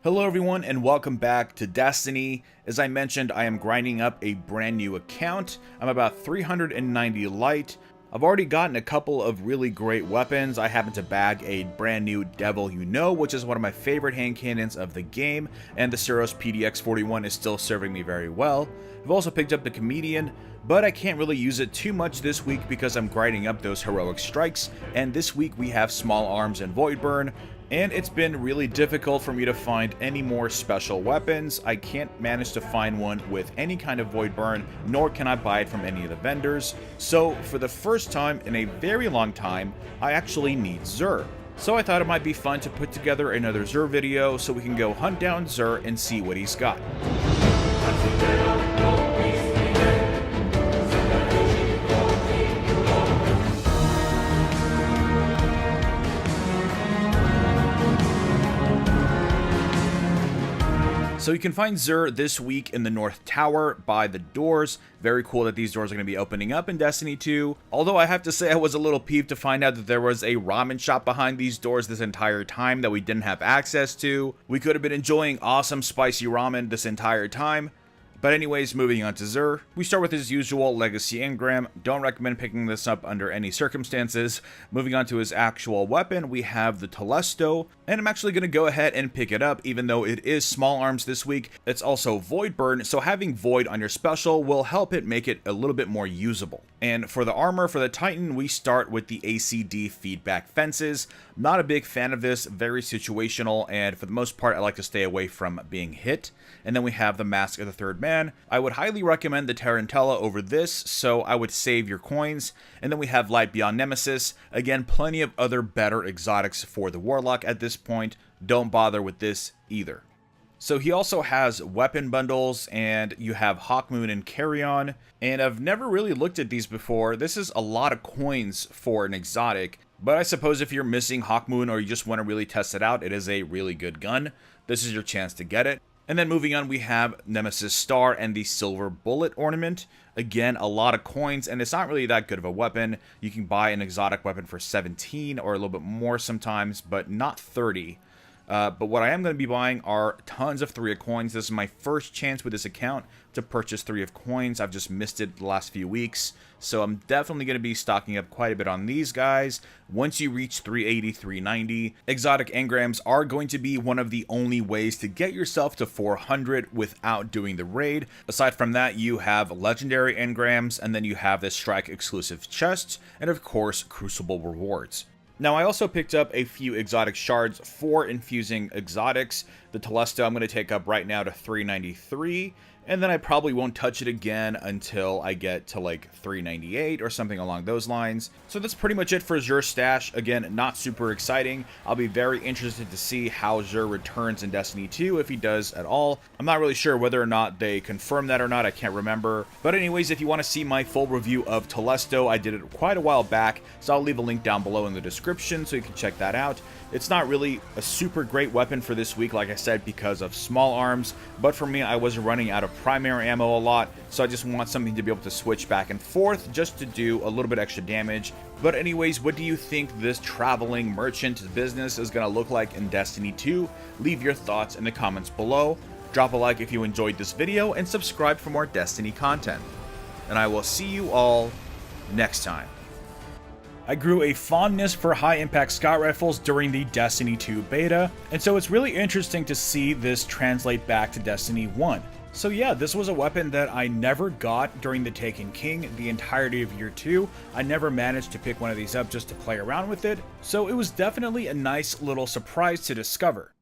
Hello everyone and welcome back to Destiny. As I mentioned, I am grinding up a brand new account. I'm about 390 light. I've already gotten a couple of really great weapons. I happen to bag a brand new Devil You Know, which is one of my favorite hand cannons of the game, and the Suros PDX-41 is still serving me very well. I've also picked up the Comedian, but I can't really use it too much this week because I'm grinding up those heroic strikes, and this week we have Small Arms and Void Burn. And it's been really difficult for me to find any more special weapons. I can't manage to find one with any kind of Void Burn, nor can I buy it from any of the vendors. So for the first time in a very long time, I actually need Xur. So I thought it might be fun to put together another Xur video so we can go hunt down Xur and see what he's got. So you can find Xur this week in the North Tower by the doors. Very cool that these doors are going to be opening up in Destiny 2. Although I have to say I was a little peeved to find out that there was a ramen shop behind these doors this entire time that we didn't have access to. We could have been enjoying awesome spicy ramen this entire time. But anyways, moving on to Xur. We start with his usual Legacy Engram. Don't recommend picking this up under any circumstances. Moving on to his actual weapon, we have the Telesto. And I'm actually going to go ahead and pick it up, even though it is Small Arms this week. It's also Void Burn, so having Void on your special will help it make it a little bit more usable. And for the armor, for the Titan, we start with the ACD feedback fences. Not a big fan of this, very situational, and for the most part, I like to stay away from being hit. And then we have the Mask of the Third Man. I would highly recommend the Tarantella over this, so I would save your coins. And then we have Light Beyond Nemesis. Again, plenty of other better exotics for the Warlock at this point. Don't bother with this either. So he also has weapon bundles, and you have Hawkmoon and Carrion. And I've never really looked at these before. This is a lot of coins for an exotic. But I suppose if you're missing Hawkmoon or you just want to really test it out, it is a really good gun. This is your chance to get it. And then moving on, we have Nemesis Star and the Silver Bullet Ornament. Again, a lot of coins, and it's not really that good of a weapon. You can buy an exotic weapon for 17 or a little bit more sometimes, but not 30. But what I am going to be buying are tons of 3 of coins. This is my first chance with this account to purchase 3 of coins. I've just missed it the last few weeks. So I'm definitely going to be stocking up quite a bit on these guys. Once you reach 380, 390, exotic engrams are going to be one of the only ways to get yourself to 400 without doing the raid. Aside from that, you have legendary engrams, and then you have the strike exclusive chests, and of course, Crucible rewards. Now, I also picked up a few exotic shards for infusing exotics. The Telesto I'm going to take up right now to 393, and then I probably won't touch it again until I get to like 398 or something along those lines. So that's pretty much it for Xur stash. Again, not super exciting. I'll be very interested to see how Xur returns in Destiny 2, if he does at all. I'm not really sure whether or not they confirm that or not. I can't remember. But anyways, if you want to see my full review of Telesto, I did it quite a while back, so I'll leave a link down below in the description so you can check that out. It's not really a super great weapon for this week, like I said, because of Small Arms, but for me, I was running out of primary ammo a lot, so I just want something to be able to switch back and forth just to do a little bit extra damage. But anyways, what do you think this traveling merchant business is going to look like in Destiny 2? Leave your thoughts in the comments below. Drop a like if you enjoyed this video, and subscribe for more Destiny content. And I will see you all next time. I grew a fondness for high-impact scout rifles during the Destiny 2 beta, and so it's really interesting to see this translate back to Destiny 1. So yeah, this was a weapon that I never got during the Taken King the entirety of Year 2. I never managed to pick one of these up just to play around with it, so it was definitely a nice little surprise to discover.